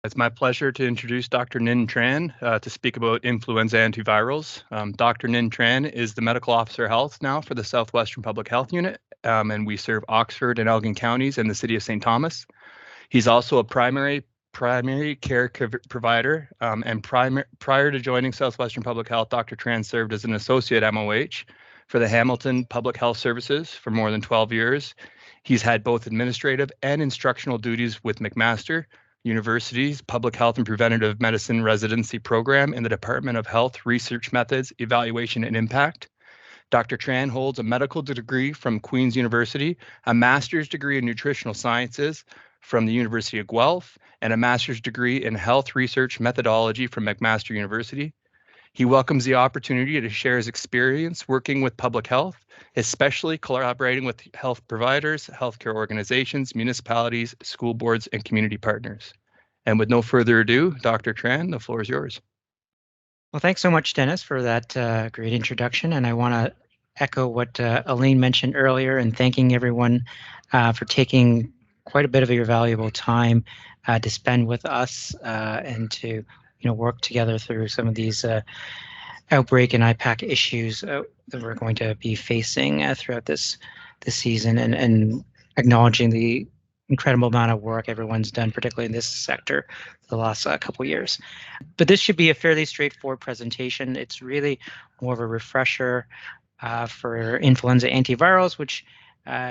It's my pleasure to introduce Dr. Ninh Tran to speak about influenza antivirals. Dr. Ninh Tran is the Medical Officer of Health now for the Southwestern Public Health Unit, and we serve Oxford and Elgin counties and the city of St. Thomas. He's also a primary care provider, and prior to joining Southwestern Public Health, Dr. Tran served as an associate MOH for the Hamilton Public Health Services for more than 12 years. He's had both administrative and instructional duties with McMaster University's Public Health and Preventative Medicine Residency Program in the Department of Health Research Methods, Evaluation, and Impact. Dr. Tran holds a medical degree from Queen's University, a master's degree in nutritional sciences from the University of Guelph, and a master's degree in health research methodology from McMaster University. He welcomes the opportunity to share his experience working with public health, especially collaborating with health providers, healthcare organizations, municipalities, school boards, and community partners. And with no further ado, Dr. Tran, the floor is yours. Well, thanks so much, Dennis, for that great introduction. And I want to echo what Elaine mentioned earlier and thanking everyone for taking quite a bit of your valuable time to spend with us and to work together through some of these outbreak and IPAC issues that we're going to be facing throughout this season, and acknowledging the incredible amount of work everyone's done, particularly in this sector, the last couple of years. But this should be a fairly straightforward presentation. It's really more of a refresher for influenza antivirals, which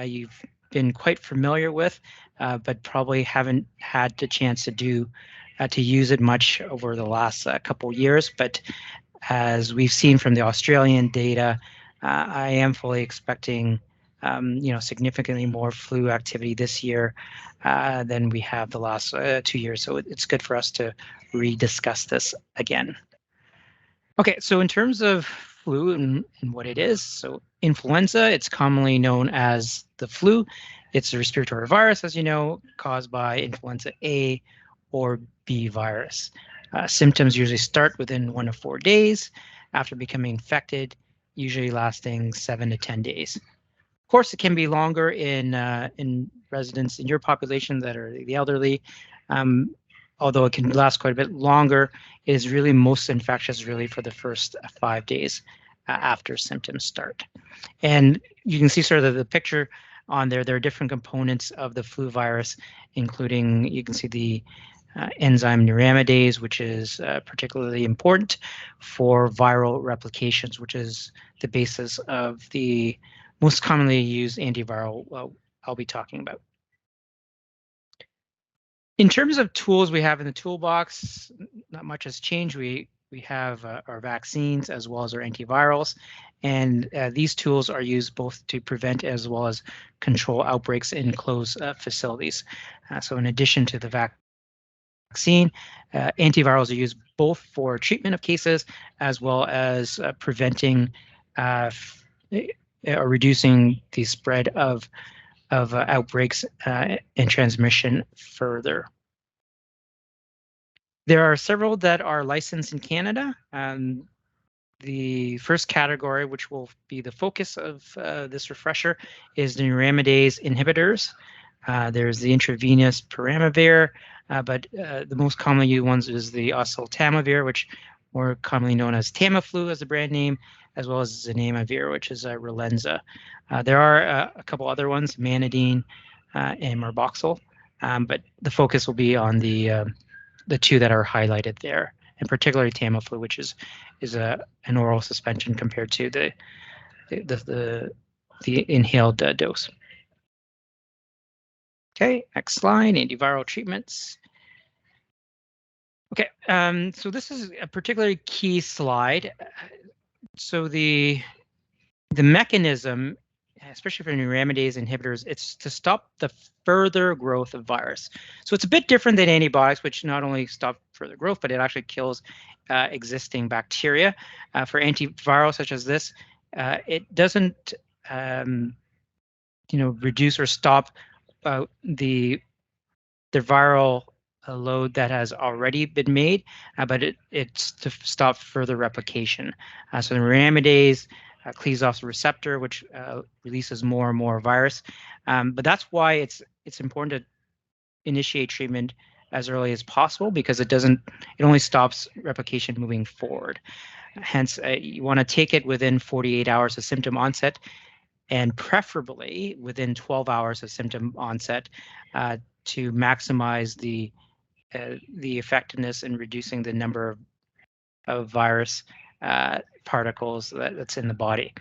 you've been quite familiar with, but probably haven't had the chance to use it much over the last couple years. But as we've seen from the Australian data, I am fully expecting significantly more flu activity this year than we have the last 2 years. So it's good for us to rediscuss this again. Okay, so in terms of flu and what it is, so influenza, it's commonly known as the flu. It's a respiratory virus, as you know, caused by influenza A or B virus. Symptoms usually start within 1 to 4 days after becoming infected, usually lasting 7 to 10 days. Of course, it can be longer in residents in your population that are the elderly. Although it can last quite a bit longer, it is really most infectious really for the first 5 days after symptoms start. And you can see sort of the picture on there. There are different components of the flu virus, including, you can see the enzyme neuraminidase, which is particularly important for viral replications, which is the basis of the most commonly used antiviral I'll be talking about. In terms of tools we have in the toolbox, not much has changed. We have our vaccines as well as our antivirals, and these tools are used both to prevent as well as control outbreaks in closed facilities. So in addition to the vaccine, antivirals are used both for treatment of cases as well as preventing or reducing the spread of outbreaks and transmission further. There are several that are licensed in Canada. The first category, which will be the focus of this refresher, is the neuraminidase inhibitors. There's the intravenous peramivir, but the most commonly used ones is the oseltamivir, which more commonly known as Tamiflu as the brand name, as well as zanamivir, which is Relenza. There are a couple other ones, Manidine and Marboxil, but the focus will be on the two that are highlighted there, and particularly Tamiflu, which is an oral suspension compared to the inhaled dose. Okay, next slide, antiviral treatments. Okay, so this is a particularly key slide. So the mechanism, especially for neuraminidase inhibitors, it's to stop the further growth of virus. So it's a bit different than antibiotics, which not only stop further growth, but it actually kills existing bacteria. For antivirals such as this, it doesn't reduce or stop the viral load that has already been made, but it's to stop further replication. So the neuraminidase cleaves off the receptor, which releases more and more virus. But that's why it's important to initiate treatment as early as possible because it only stops replication moving forward. Hence, you want to take it within 48 hours of symptom onset, and preferably within 12 hours of symptom onset, to maximize the effectiveness in reducing the number of virus particles that's in the body.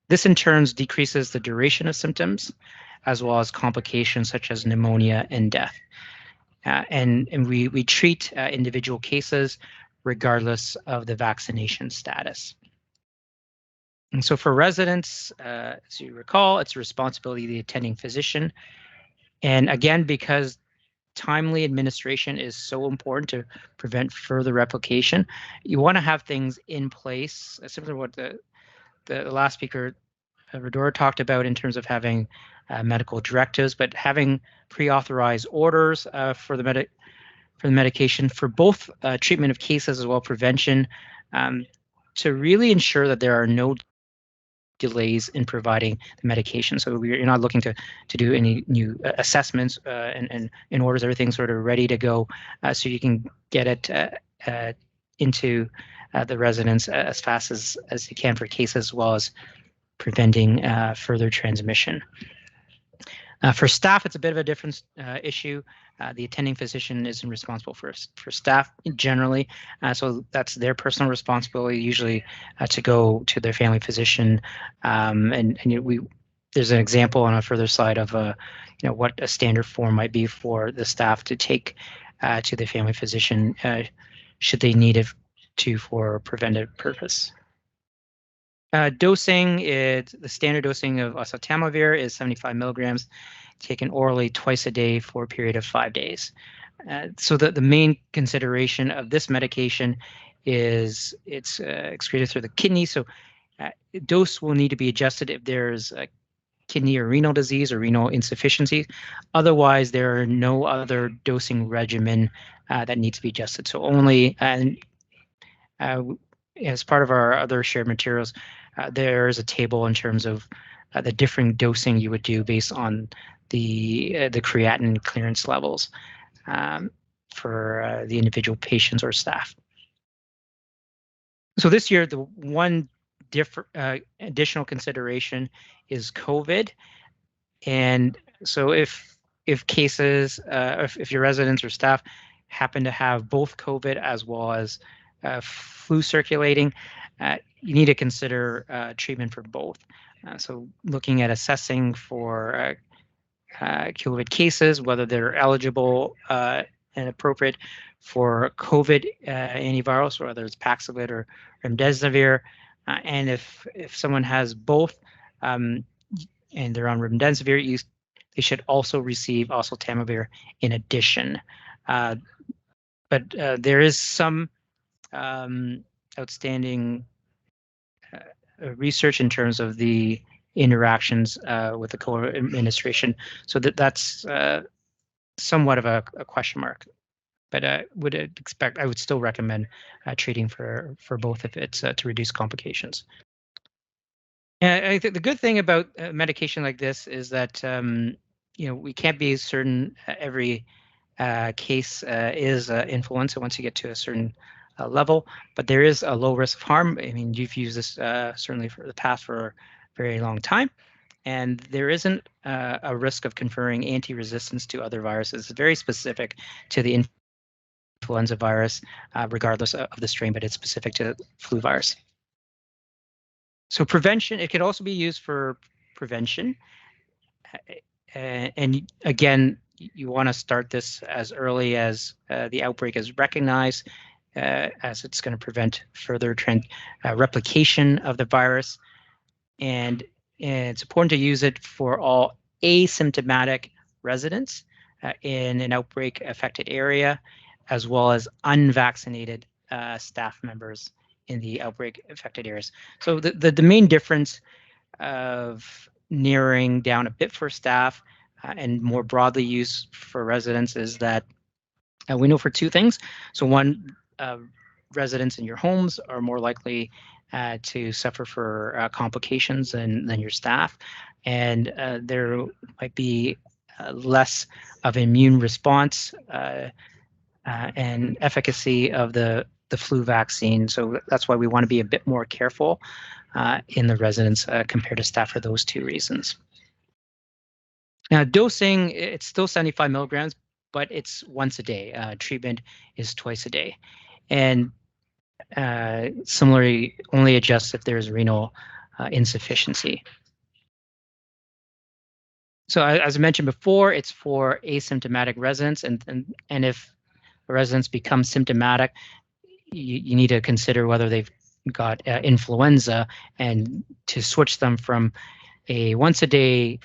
This in turn decreases the duration of symptoms, as well as complications such as pneumonia and death. And we treat individual cases regardless of the vaccination status. And so for residents, as you recall, it's the responsibility of the attending physician. And again, because timely administration is so important to prevent further replication, you want to have things in place, similar to what the last speaker, Rodora, talked about in terms of having medical directives, but having pre-authorized orders for the medication for both treatment of cases as well as prevention, to really ensure that there are no delays in providing the medication. So you're not looking to do any new assessments and in orders, everything sort of ready to go, so you can get it into the residents as fast as you can for cases, as well as preventing further transmission. For staff, it's a bit of a different issue. The attending physician isn't responsible for staff generally, so that's their personal responsibility, usually to go to their family physician. There's an example on a further slide of what a standard form might be for the staff to take to the family physician should they need it for preventive purpose. Dosing, the standard dosing of oseltamivir is 75 milligrams, taken orally twice a day for a period of 5 days. So the main consideration of this medication is it's excreted through the kidney, so dose will need to be adjusted if there's a kidney or renal disease or renal insufficiency. Otherwise, there are no other dosing regimen that needs to be adjusted. So only, as part of our other shared materials, there is a table in terms of the different dosing you would do based on the creatinine clearance levels for the individual patients or staff. So this year, the one additional consideration is COVID, and so if cases, if your residents or staff happen to have both COVID as well as flu circulating, you need to consider treatment for both. So looking at assessing for COVID cases, whether they're eligible and appropriate for COVID antivirals, or whether it's Paxlovid or remdesivir. And if someone has both and they're on remdesivir, they should also receive oseltamivir in addition. But there is some outstanding research in terms of the interactions with the co-administration, so that's somewhat of a question mark. But I would still recommend treating for both if it's to reduce complications. And I think the good thing about medication like this is that we can't be certain every case is influenza once you get to a certain level, but there is a low risk of harm. I mean, you've used this certainly for the past for a very long time, and there isn't a risk of conferring anti-resistance to other viruses. It's very specific to the influenza virus, regardless of the strain, but it's specific to flu virus. So prevention, it could also be used for prevention. And again, you want to start this as early as the outbreak is recognized, as it's going to prevent further replication of the virus. And it's important to use it for all asymptomatic residents in an outbreak affected area, as well as unvaccinated staff members in the outbreak affected areas. So the main difference of narrowing down a bit for staff and more broadly used for residents is that we know for two things. So one, residents in your homes are more likely to suffer for complications than your staff, and there might be less of an immune response and efficacy of the flu vaccine. So that's why we want to be a bit more careful in the residents compared to staff for those two reasons. Now, dosing, it's still 75 milligrams, but it's once a day. Treatment is twice a day. And similarly, only adjusts if there's renal insufficiency. So as I mentioned before, it's for asymptomatic residents, and if residents become symptomatic, you need to consider whether they've got influenza, and to switch them from a once-a-day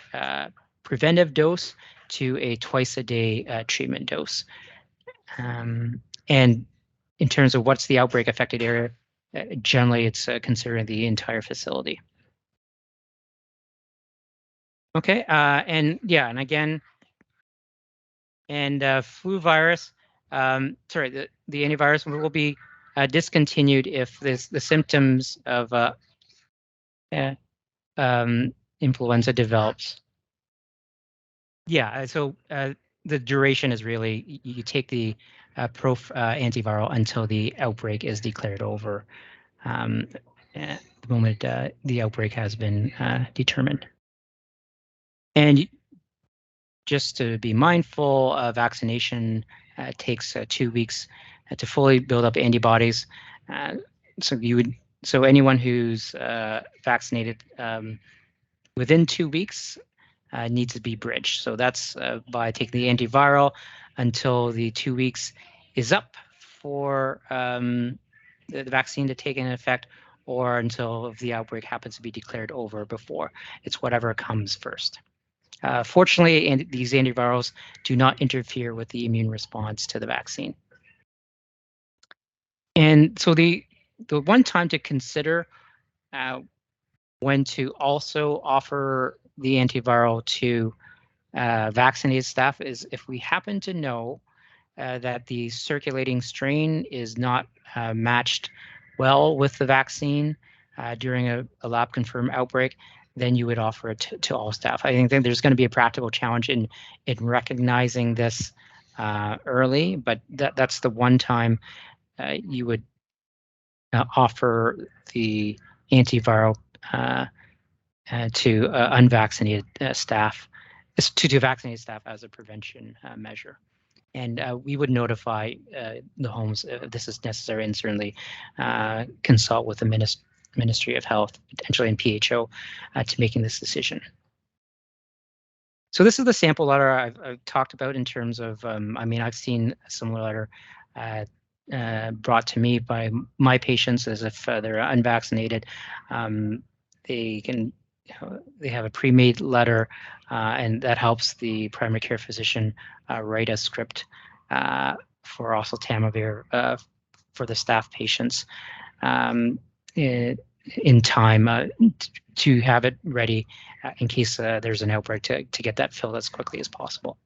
preventive dose to a twice-a-day treatment dose. And in terms of what's the outbreak affected area, generally it's considering the entire facility. Okay, and again, flu virus, sorry, the antivirus will be discontinued if the symptoms of influenza develops. Yeah, so the duration is really, you take the antiviral until the outbreak is declared over, at the moment the outbreak has been determined. And just to be mindful, vaccination takes 2 weeks to fully build up antibodies. So anyone who's vaccinated within 2 weeks needs to be bridged. So that's by taking the antiviral until the 2 weeks is up for the vaccine to take in effect, or until the outbreak happens to be declared over before. It's whatever comes first. Fortunately, these antivirals do not interfere with the immune response to the vaccine. And so the one time to consider when to also offer the antiviral to vaccinated staff is if we happen to know that the circulating strain is not matched well with the vaccine during a lab confirmed outbreak, then you would offer it to all staff. I think that there's going to be a practical challenge in recognizing this early, but that's the one time you would offer the antiviral to unvaccinated staff, to vaccinated staff as a prevention measure. And we would notify the homes if this is necessary, and certainly consult with the Ministry of Health, potentially in PHO, to making this decision. So this is the sample letter I've talked about in terms of, I mean, I've seen a similar letter brought to me by my patients as if they're unvaccinated. They have a pre-made letter, and that helps the primary care physician write a script for oseltamivir for the staff patients in time to have it ready in case there's an outbreak, to get that filled as quickly as possible.